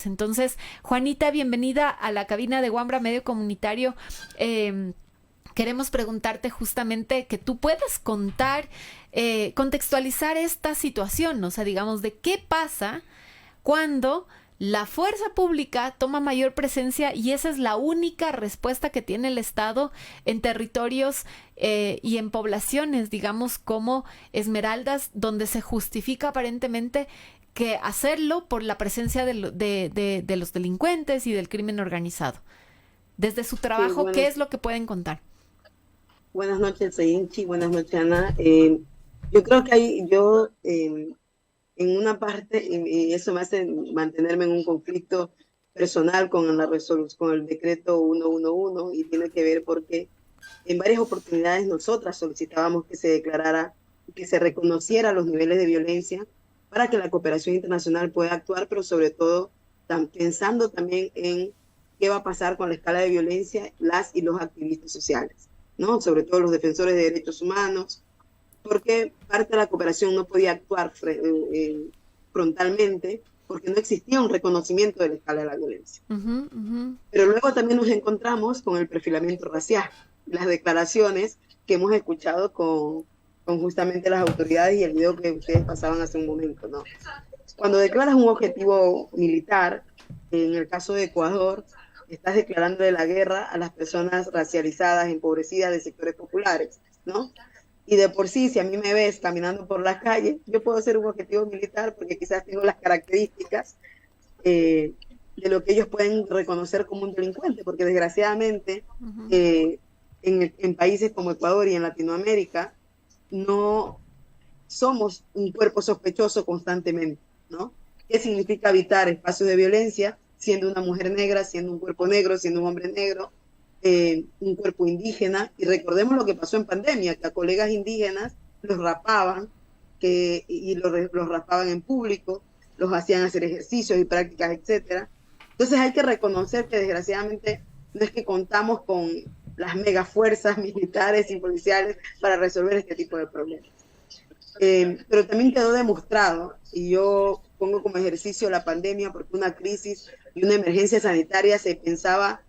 Entonces, Juanita, bienvenida a la cabina de Wambra Medio Comunitario. Queremos preguntarte justamente que tú puedas contar, contextualizar esta situación, o sea, digamos, de qué pasa cuando la fuerza pública toma mayor presencia y esa es la única respuesta que tiene el Estado en territorios y en poblaciones, digamos, como Esmeraldas, donde se justifica aparentemente que hacerlo por la presencia de los delincuentes y del crimen organizado. Desde su Sí, trabajo, ¿qué bueno, es lo que pueden contar? buenas noches, Sayinchi, buenas noches, Ana. Yo creo que en una parte, y eso me hace mantenerme en un conflicto personal con la resolución, con el decreto 111, y tiene que ver porque en varias oportunidades nosotras solicitábamos que se declarara, que se reconociera los niveles de violencia para que la cooperación internacional pueda actuar, pero sobre todo pensando también en qué va a pasar con la escala de violencia, las y los activistas sociales, ¿no? Sobre todo los defensores de derechos humanos, porque parte de la cooperación no podía actuar frontalmente porque no existía un reconocimiento de la escala de la violencia. Pero luego también nos encontramos con el perfilamiento racial, las declaraciones que hemos escuchado con justamente las autoridades y el video que ustedes pasaban hace un momento, ¿no? Cuando declaras un objetivo militar, en el caso de Ecuador, estás declarando de la guerra a las personas racializadas, empobrecidas de sectores populares, ¿no? Y de por sí, si a mí me ves caminando por las calles, yo puedo ser un objetivo militar porque quizás tengo las características de lo que ellos pueden reconocer como un delincuente, porque desgraciadamente en países como Ecuador y en Latinoamérica no somos un cuerpo sospechoso constantemente, ¿no? ¿Qué significa habitar espacios de violencia siendo una mujer negra, siendo un cuerpo negro, siendo un hombre negro, un cuerpo indígena? Y recordemos lo que pasó en pandemia, que a colegas indígenas los rapaban, y los rapaban en público, los hacían hacer ejercicios y prácticas, etcétera. Entonces hay que reconocer que desgraciadamente no es que contamos con las megafuerzas militares y policiales para resolver este tipo de problemas. Pero también quedó demostrado, y yo pongo como ejercicio la pandemia, porque una crisis y una emergencia sanitaria se pensaba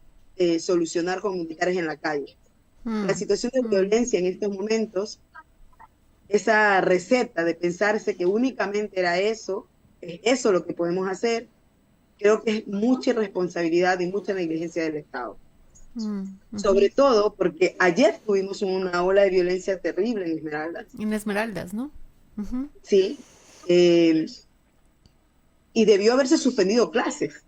solucionar con militares en la calle. La situación de violencia en estos momentos, esa receta de pensarse que únicamente era eso, es eso lo que podemos hacer, creo que es mucha irresponsabilidad y mucha negligencia del Estado. Sobre todo porque ayer tuvimos una ola de violencia terrible en Esmeraldas. En Esmeraldas, ¿no? Sí, y debió haberse suspendido clases.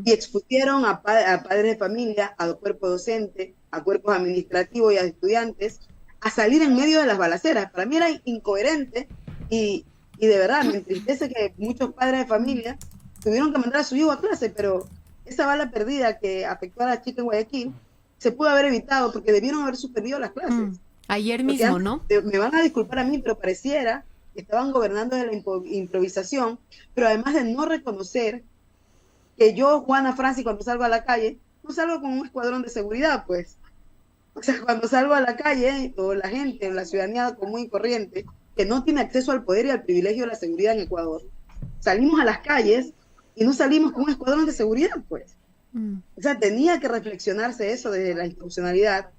Y expusieron a padres de familia, a cuerpos docentes, a cuerpos administrativos y a estudiantes a salir en medio de las balaceras. Para mí era incoherente y de verdad me entristece que muchos padres de familia tuvieron que mandar a su hijo a clase, pero esa bala perdida que afectó a la chica en Guayaquil se pudo haber evitado porque debieron haber suspendido las clases. Ayer Porque mismo, antes, ¿no? me van a disculpar a mí, pero pareciera que estaban gobernando de la improvisación, pero además de no reconocer que yo, Juana Franci, cuando salgo a la calle, no salgo con un escuadrón de seguridad, pues. O sea, cuando salgo a la calle, o la gente, la ciudadanía común y corriente, que no tiene acceso al poder y al privilegio de la seguridad en Ecuador, salimos a las calles y no salimos con un escuadrón de seguridad, pues. O sea, tenía que reflexionarse eso desde la institucionalidad.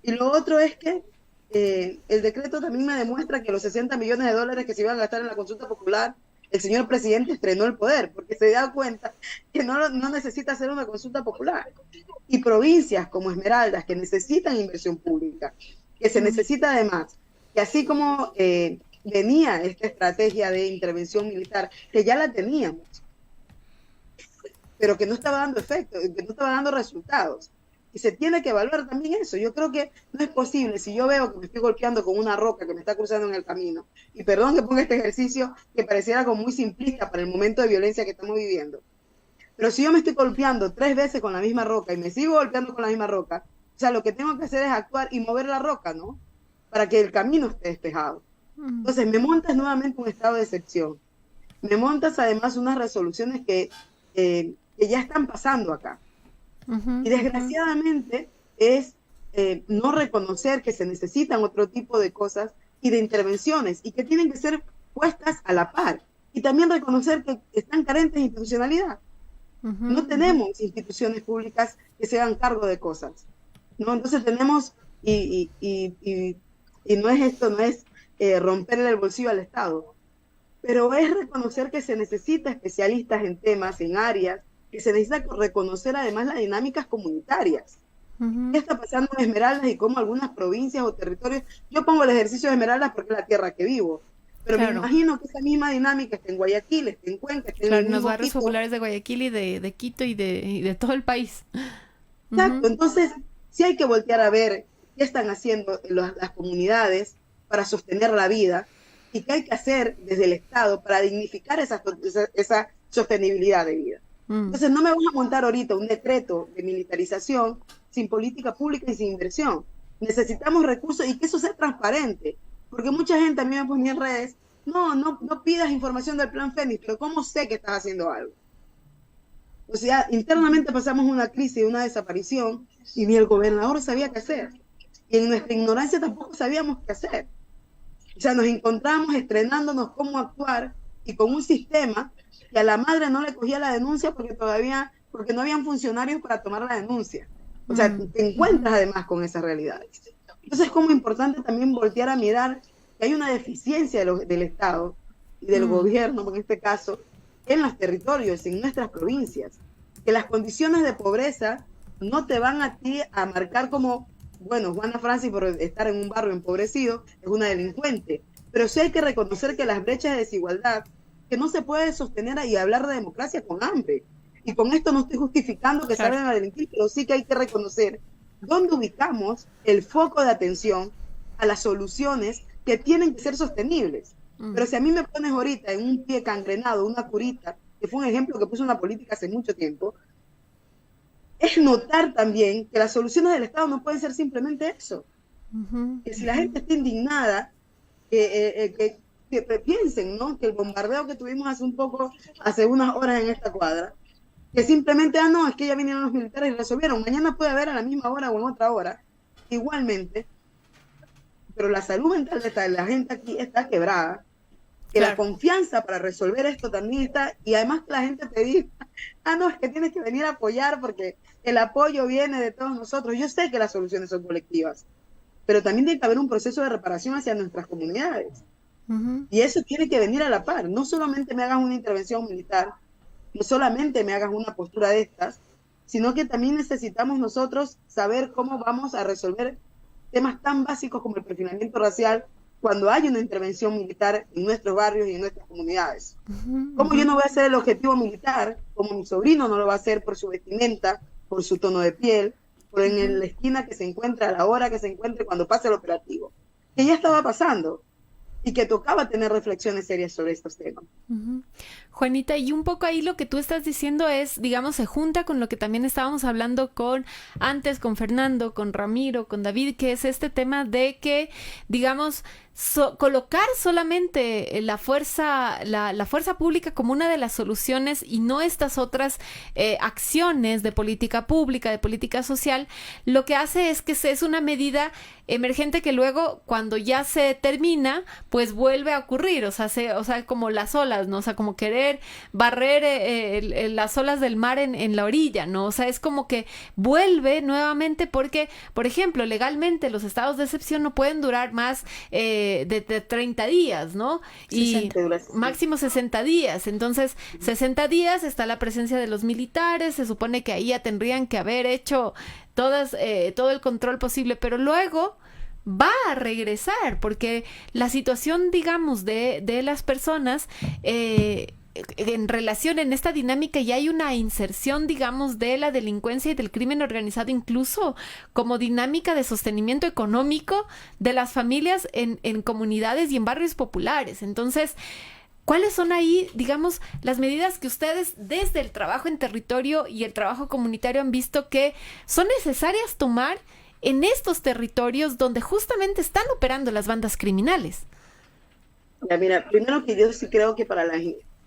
Y lo otro es que el decreto también me demuestra que los 60 millones de dólares que se iban a gastar en la consulta popular, el señor presidente estrenó el poder, porque se da cuenta que no necesita hacer una consulta popular. Y provincias como Esmeraldas, que necesitan inversión pública, que se necesita además, que así como venía esta estrategia de intervención militar, que ya la teníamos, pero que no estaba dando efecto, que no estaba dando resultados. Y se tiene que evaluar también eso. Yo creo que no es posible, si yo veo que me estoy golpeando con una roca que me está cruzando en el camino, y perdón que ponga este ejercicio que pareciera como muy simplista para el momento de violencia que estamos viviendo, pero si yo me estoy golpeando 3 veces con la misma roca y me sigo golpeando con la misma roca, o sea, lo que tengo que hacer es actuar y mover la roca, ¿no? Para que el camino esté despejado. Entonces me montas nuevamente un estado de excepción. Me montas además unas resoluciones que ya están pasando acá. Y desgraciadamente es no reconocer que se necesitan otro tipo de cosas y de intervenciones y que tienen que ser puestas a la par. y también reconocer que están carentes de institucionalidad. No tenemos instituciones públicas que se hagan cargo de cosas, ¿no? Entonces tenemos, y no es esto, no es romperle el bolsillo al Estado, pero es reconocer que se necesita especialistas en temas, en áreas, que se necesita reconocer además las dinámicas comunitarias. ¿Qué está pasando en Esmeraldas y cómo algunas provincias o territorios? Yo pongo el ejercicio de Esmeraldas porque es la tierra que vivo, pero me imagino que esa misma dinámica está en Guayaquil, está en Cuenca, está en los barrios populares de Guayaquil y de Quito y de todo el país. Exacto, entonces sí hay que voltear a ver qué están haciendo las comunidades para sostener la vida y qué hay que hacer desde el Estado para dignificar esa sostenibilidad de vida. Entonces no me voy a montar ahorita un decreto de militarización sin política pública y sin inversión. Necesitamos recursos y que eso sea transparente, porque mucha gente a mí me ponía en redes, no pidas información del Plan Fénix, pero ¿cómo sé que estás haciendo algo? O sea, internamente pasamos una crisis, una desaparición, y ni el gobernador sabía qué hacer. Y en nuestra ignorancia tampoco sabíamos qué hacer. O sea, nos encontramos estrenándonos cómo actuar y con un sistema que a la madre no le cogía la denuncia porque no habían funcionarios para tomar la denuncia. O sea, te encuentras además con esas realidades. Entonces es como importante también voltear a mirar que hay una deficiencia del Estado y del gobierno, en este caso, en los territorios, en nuestras provincias. Que las condiciones de pobreza no te van a ti a marcar como, bueno, Juana Francis por estar en un barrio empobrecido es una delincuente. Pero sí hay que reconocer que las brechas de desigualdad, que no se puede sostener y hablar de democracia con hambre. Y con esto no estoy justificando que salgan a delinquir, pero sí que hay que reconocer dónde ubicamos el foco de atención a las soluciones que tienen que ser sostenibles. Pero si a mí me pones ahorita en un pie gangrenado, una curita, que fue un ejemplo que puso una política hace mucho tiempo, es notar también que las soluciones del Estado no pueden ser simplemente eso. Que si la gente está indignada, que piensen, ¿no? Que el bombardeo que tuvimos hace unas horas en esta cuadra, que simplemente, no, es que ya vinieron los militares y resolvieron, mañana puede haber a la misma hora o en otra hora, igualmente, pero la salud mental de la gente aquí está quebrada, que la confianza para resolver esto también está, y además que la gente te diga, no, es que tienes que venir a apoyar porque el apoyo viene de todos nosotros. Yo sé que las soluciones son colectivas, pero también tiene que haber un proceso de reparación hacia nuestras comunidades. Y eso tiene que venir a la par. No solamente me hagas una intervención militar, no solamente me hagas una postura de estas, sino que también necesitamos nosotros saber cómo vamos a resolver temas tan básicos como el perfilamiento racial cuando hay una intervención militar en nuestros barrios y en nuestras comunidades. ¿Cómo yo no voy a ser el objetivo militar, como mi sobrino no lo va a hacer por su vestimenta, por su tono de piel, por en la esquina que se encuentra, a la hora que se encuentre cuando pase el operativo? Que ya estaba pasando y que tocaba tener reflexiones serias sobre estos temas. Juanita, y un poco ahí lo que tú estás diciendo es, digamos, se junta con lo que también estábamos hablando antes con Fernando, con Ramiro, con David, que es este tema de que, digamos, colocar solamente la fuerza pública como una de las soluciones y no estas otras acciones de política pública, de política social, lo que hace es que es una medida emergente que luego cuando ya se termina, pues vuelve a ocurrir, o sea, como las olas, ¿no? O sea, como querer barrer las olas del mar en la orilla, ¿no? O sea, es como que vuelve nuevamente porque, por ejemplo, legalmente los estados de excepción no pueden durar más de 30 días, ¿no? Y máximo 60 días. Entonces, 60 días está la presencia de los militares, se supone que ahí ya tendrían que haber hecho todo el control posible, pero luego va a regresar, porque la situación, digamos, de las personas en relación en esta dinámica ya hay una inserción, digamos, de la delincuencia y del crimen organizado, incluso como dinámica de sostenimiento económico de las familias en comunidades y en barrios populares. Entonces, ¿cuáles son ahí, digamos, las medidas que ustedes desde el trabajo en territorio y el trabajo comunitario han visto que son necesarias tomar en estos territorios donde justamente están operando las bandas criminales? Mira, primero que yo sí creo que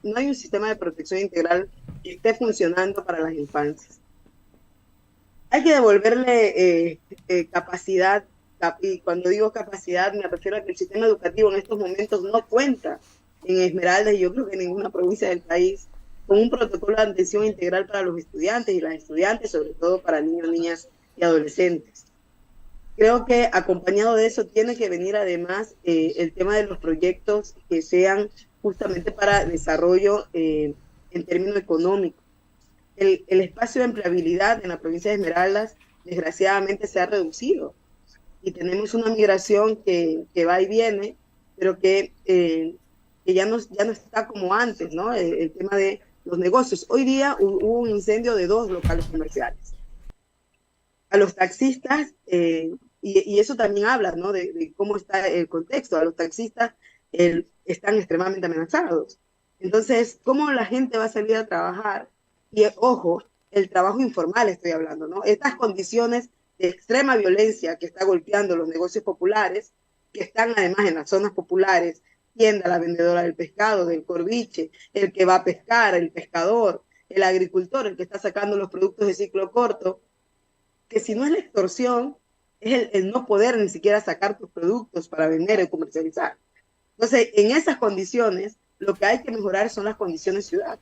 no hay un sistema de protección integral que esté funcionando para las infancias. Hay que devolverle capacidad, y cuando digo capacidad me refiero a que el sistema educativo en estos momentos no cuenta en Esmeraldas, y yo creo que en ninguna provincia del país, con un protocolo de atención integral para los estudiantes y las estudiantes, sobre todo para niños, niñas y adolescentes. Creo que acompañado de eso tiene que venir además el tema de los proyectos que sean justamente para desarrollo en términos económicos. El espacio de empleabilidad en la provincia de Esmeraldas desgraciadamente se ha reducido y tenemos una migración que va y viene, pero que ya no está como antes, ¿no? El tema de los negocios. Hoy día hubo un incendio de 2 locales comerciales. A los taxistas, y eso también habla, ¿no? de cómo está el contexto. A los taxistas están extremadamente amenazados. Entonces, ¿cómo la gente va a salir a trabajar? Y ojo, el trabajo informal estoy hablando, ¿no? Estas condiciones de extrema violencia que está golpeando los negocios populares, que están además en las zonas populares, tienda, la vendedora del pescado, del corviche, el que va a pescar, el pescador, el agricultor, el que está sacando los productos de ciclo corto, que si no es la extorsión, es el no poder ni siquiera sacar tus productos para vender o comercializar. Entonces, en esas condiciones, lo que hay que mejorar son las condiciones ciudad.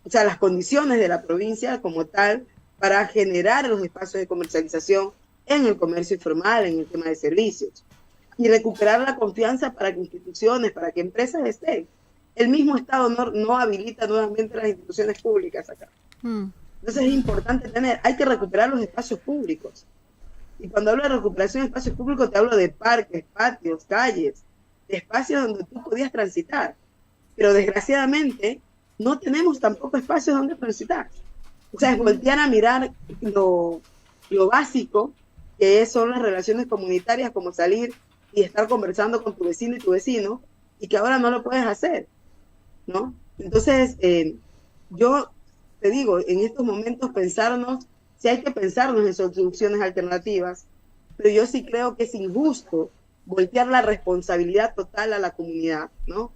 O sea, las condiciones de la provincia como tal para generar los espacios de comercialización en el comercio informal, en el tema de servicios. Y recuperar la confianza para que instituciones, para que empresas estén. El mismo Estado no habilita nuevamente las instituciones públicas acá. Entonces es importante hay que recuperar los espacios públicos. Y cuando hablo de recuperación de espacios públicos, te hablo de parques, patios, calles, de espacios donde tú podías transitar. Pero desgraciadamente no tenemos tampoco espacios donde transitar. O sea, es voltear a mirar lo básico, que son las relaciones comunitarias, como salir y estar conversando con tu vecino y tu vecino, y que ahora no lo puedes hacer, ¿no? Entonces, yo te digo, en estos momentos si hay que pensarnos en soluciones alternativas, pero yo sí creo que es injusto voltear la responsabilidad total a la comunidad, ¿no?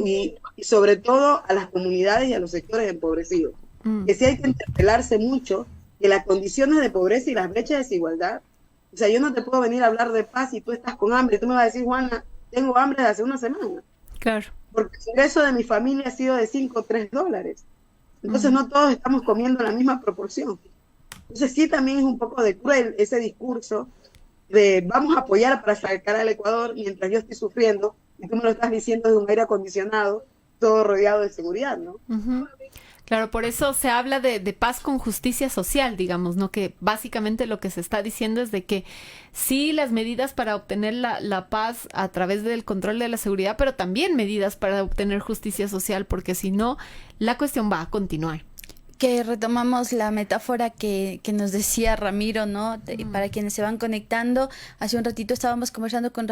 Y sobre todo a las comunidades y a los sectores empobrecidos. Que sí hay que interpelarse mucho que las condiciones de pobreza y las brechas de desigualdad, o sea, yo no te puedo venir a hablar de paz y tú estás con hambre, tú me vas a decir, Juana, tengo hambre desde hace una semana. Claro. Porque el ingreso de mi familia ha sido de $5 o $3. Entonces no todos estamos comiendo la misma proporción. Entonces sí también es un poco de cruel ese discurso de vamos a apoyar para sacar al Ecuador mientras yo estoy sufriendo y tú me lo estás diciendo de un aire acondicionado todo rodeado de seguridad, ¿no? Claro, por eso se habla de paz con justicia social, digamos, ¿no? Que básicamente lo que se está diciendo es de que sí, las medidas para obtener la paz a través del control de la seguridad, pero también medidas para obtener justicia social, porque si no, la cuestión va a continuar. Que retomamos la metáfora que nos decía Ramiro, ¿no? Para quienes se van conectando, hace un ratito estábamos conversando con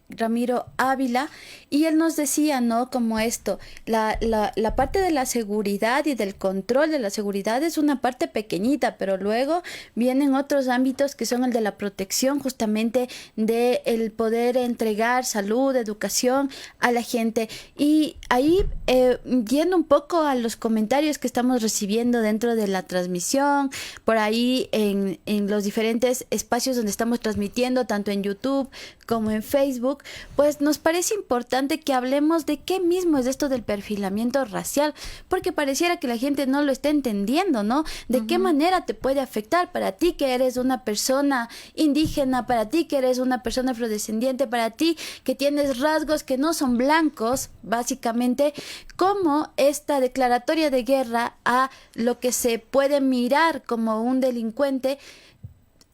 Ramiro Ávila y él nos decía, ¿no? Como esto, la parte de la seguridad y del control de la seguridad es una parte pequeñita, pero luego vienen otros ámbitos que son el de la protección, justamente de el poder entregar salud, educación a la gente. Y ahí, yendo un poco a los comentarios que estamos recibiendo dentro de la transmisión, por ahí en los diferentes espacios donde estamos transmitiendo, tanto en YouTube como en Facebook, pues nos parece importante que hablemos de qué mismo es esto del perfilamiento racial, porque pareciera que la gente no lo está entendiendo, ¿no? De qué manera te puede afectar para ti que eres una persona indígena, para ti que eres una persona afrodescendiente, para ti que tienes rasgos que no son blancos, básicamente, cómo esta declaratoria de guerra a lo que se puede mirar como un delincuente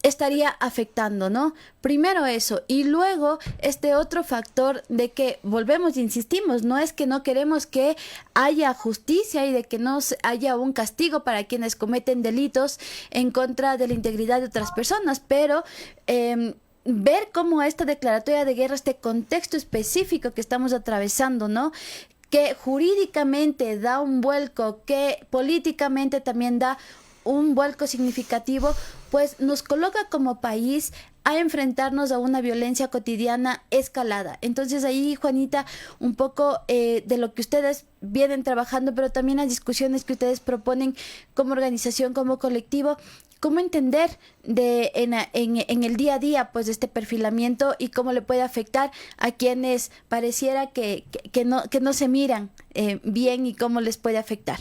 estaría afectando, ¿no? Primero eso, y luego este otro factor de que volvemos e insistimos, no es que no queremos que haya justicia y de que no haya un castigo para quienes cometen delitos en contra de la integridad de otras personas, pero ver cómo esta declaratoria de guerra, este contexto específico que estamos atravesando, ¿no? Que jurídicamente da un vuelco, que políticamente también da un vuelco significativo, pues nos coloca como país a enfrentarnos a una violencia cotidiana escalada. Entonces ahí, Juanita, un poco de lo que ustedes vienen trabajando, pero también las discusiones que ustedes proponen como organización, como colectivo, cómo entender en el día a día pues este perfilamiento y cómo le puede afectar a quienes pareciera que no se miran bien y cómo les puede afectar.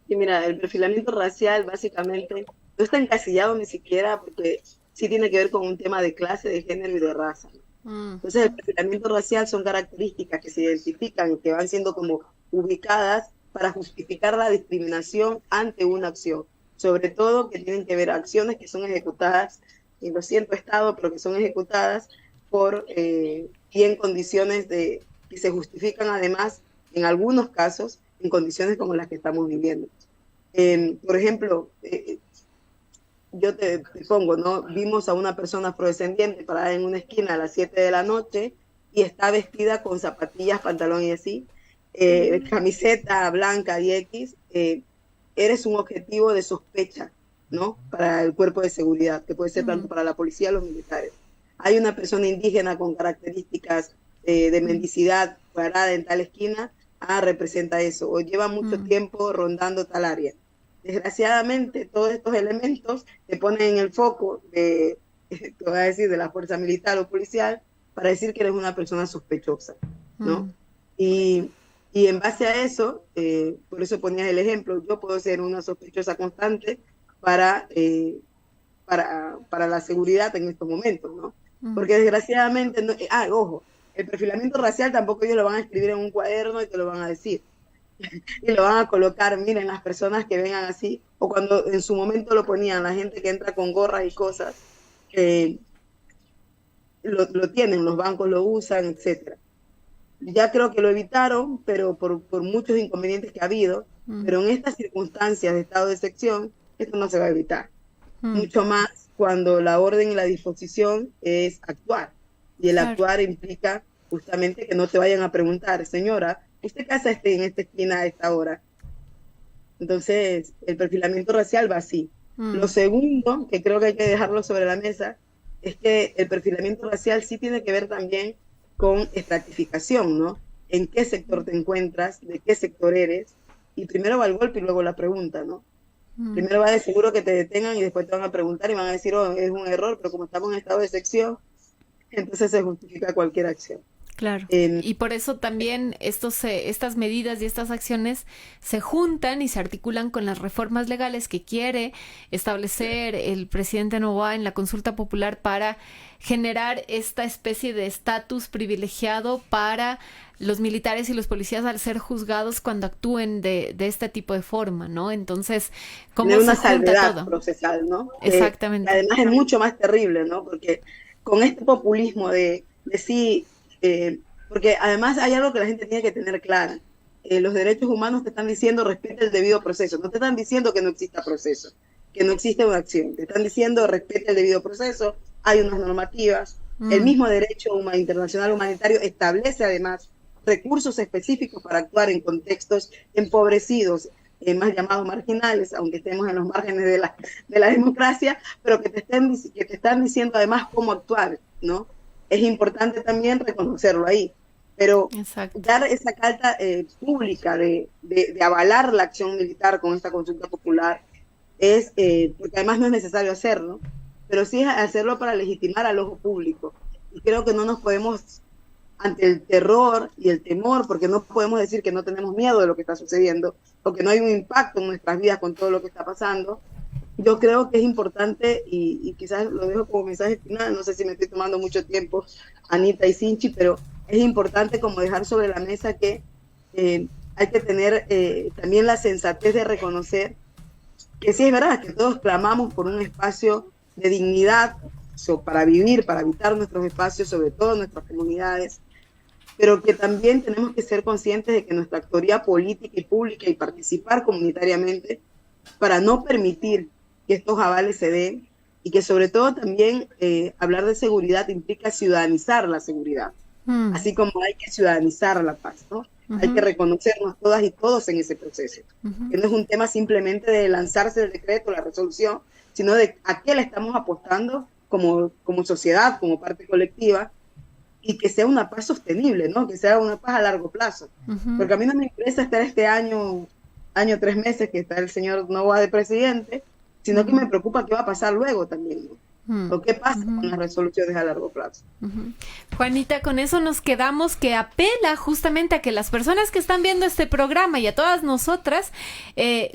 Sí, mira, el perfilamiento racial básicamente no está encasillado ni siquiera porque sí tiene que ver con un tema de clase, de género y de raza. Entonces el perfilamiento racial son características que se identifican y que van siendo como ubicadas para justificar la discriminación ante una acción, sobre todo que tienen que ver acciones que son ejecutadas, y lo siento Estado, pero que son ejecutadas por y en condiciones que se justifican además en algunos casos en condiciones como las que estamos viviendo. Por ejemplo, yo te pongo, ¿no? Vimos a una persona afrodescendiente parada en una esquina a las 7 de la noche y está vestida con zapatillas, pantalón y así, camiseta blanca y X, eres un objetivo de sospecha, ¿no? Para el cuerpo de seguridad, que puede ser tanto para la policía o los militares. Hay una persona indígena con características de mendicidad parada en tal esquina, representa eso, o lleva mucho tiempo rondando tal área. Desgraciadamente, todos estos elementos te ponen en el foco te voy a decir, de la fuerza militar o policial para decir que eres una persona sospechosa, ¿no? Y en base a eso, por eso ponías el ejemplo, yo puedo ser una sospechosa constante para la seguridad en estos momentos, ¿no? Porque desgraciadamente, ojo, el perfilamiento racial tampoco ellos lo van a escribir en un cuaderno y te lo van a decir. Y lo van a colocar, miren, las personas que vengan así, o cuando en su momento lo ponían, la gente que entra con gorras y cosas, lo tienen, los bancos lo usan, etcétera. Ya creo que lo evitaron, pero por muchos inconvenientes que ha habido, pero en estas circunstancias de estado de excepción, esto no se va a evitar. Mucho más cuando la orden y la disposición es actuar, y el actuar implica justamente que no te vayan a preguntar, señora, ¿usted qué hace en esta esquina a esta hora? Entonces, el perfilamiento racial va así. Lo segundo, que creo que hay que dejarlo sobre la mesa, es que el perfilamiento racial sí tiene que ver también con estratificación, ¿no? ¿En qué sector te encuentras? ¿De qué sector eres? Y primero va el golpe y luego la pregunta, ¿no? Primero va de seguro que te detengan y después te van a preguntar y van a decir, oh, es un error, pero como estamos en estado de excepción, entonces se justifica cualquier acción. Claro, y por eso también estas medidas y estas acciones se juntan y se articulan con las reformas legales que quiere establecer el presidente Noboa en la consulta popular para generar esta especie de estatus privilegiado para los militares y los policías al ser juzgados cuando actúen de este tipo de forma, ¿no? Entonces, ¿cómo se una junta salvedad todo? Procesal, ¿no? Exactamente. Además es mucho más terrible, ¿no? Porque con este populismo de sí... porque además hay algo que la gente tiene que tener clara. Los derechos humanos te están diciendo respeta el debido proceso. No te están diciendo que no exista proceso, que no existe una acción. Te están diciendo respeta el debido proceso, hay unas normativas. El mismo derecho internacional humanitario establece además recursos específicos para actuar en contextos empobrecidos, más llamados marginales, aunque estemos en los márgenes de la democracia, pero que te están diciendo además cómo actuar, ¿no? Es importante también reconocerlo ahí, pero dar esa carta pública de avalar la acción militar con esta consulta popular es, porque además no es necesario hacerlo, pero sí es hacerlo para legitimar al ojo público. Y creo que no nos podemos, ante el terror y el temor, porque no podemos decir que no tenemos miedo de lo que está sucediendo, o que no hay un impacto en nuestras vidas con todo lo que está pasando. Yo creo que es importante, y quizás lo dejo como mensaje final, no sé si me estoy tomando mucho tiempo, Anita y Sinchi, pero es importante como dejar sobre la mesa que hay que tener también la sensatez de reconocer que sí es verdad que todos clamamos por un espacio de dignidad para vivir, para habitar nuestros espacios, sobre todo nuestras comunidades, pero que también tenemos que ser conscientes de que nuestra actoría política y pública y participar comunitariamente para no permitir que estos avales se den, y que sobre todo también hablar de seguridad implica ciudadanizar la seguridad, así como hay que ciudadanizar la paz, ¿no? Hay que reconocernos todas y todos en ese proceso, que no es un tema simplemente de lanzarse el decreto, la resolución, sino de a qué le estamos apostando como sociedad, como parte colectiva, y que sea una paz sostenible, ¿no? Que sea una paz a largo plazo, porque a mí no me interesa estar este año 3 meses que está el señor Noboa de presidente, sino que me preocupa qué va a pasar luego también, ¿no? ¿O qué pasa con las resoluciones a largo plazo? Juanita, con eso nos quedamos, que apela justamente a que las personas que están viendo este programa y a todas nosotras,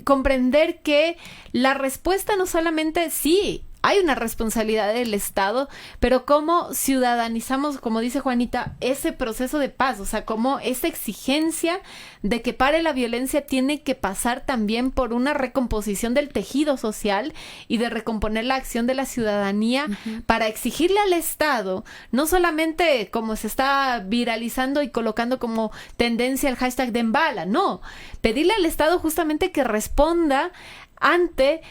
comprender que la respuesta no solamente sí, hay una responsabilidad del Estado, pero cómo ciudadanizamos, como dice Juanita, ese proceso de paz, o sea, cómo esa exigencia de que pare la violencia tiene que pasar también por una recomposición del tejido social y de recomponer la acción de la ciudadanía para exigirle al Estado, no solamente como se está viralizando y colocando como tendencia el hashtag de Embala, no, pedirle al Estado justamente que responda ante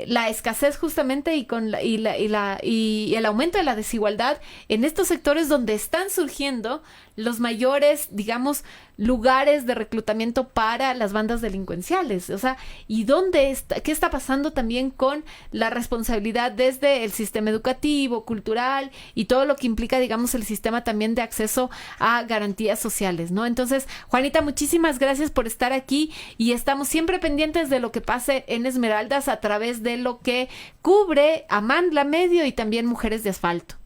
la escasez justamente y el aumento de la desigualdad en estos sectores donde están surgiendo los mayores, digamos, lugares de reclutamiento para las bandas delincuenciales. O sea, ¿y qué está pasando también con la responsabilidad desde el sistema educativo, cultural y todo lo que implica, digamos, el sistema también de acceso a garantías sociales, ¿no? Entonces, Juanita, muchísimas gracias por estar aquí y estamos siempre pendientes de lo que pase en Esmeraldas a través de lo que cubre Amandla Medio y también Mujeres de Asfalto.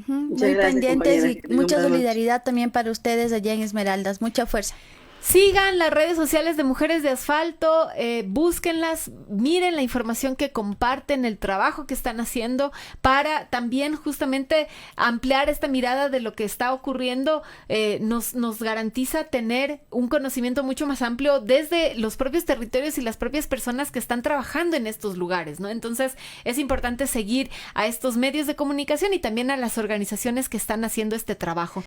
Muy pendientes y mucha solidaridad también para ustedes allá en Esmeraldas. Mucha fuerza. Sigan las redes sociales de Mujeres de Asfalto, búsquenlas, miren la información que comparten, el trabajo que están haciendo para también justamente ampliar esta mirada de lo que está ocurriendo. Nos garantiza tener un conocimiento mucho más amplio desde los propios territorios y las propias personas que están trabajando en estos lugares, ¿no? Entonces es importante seguir a estos medios de comunicación y también a las organizaciones que están haciendo este trabajo.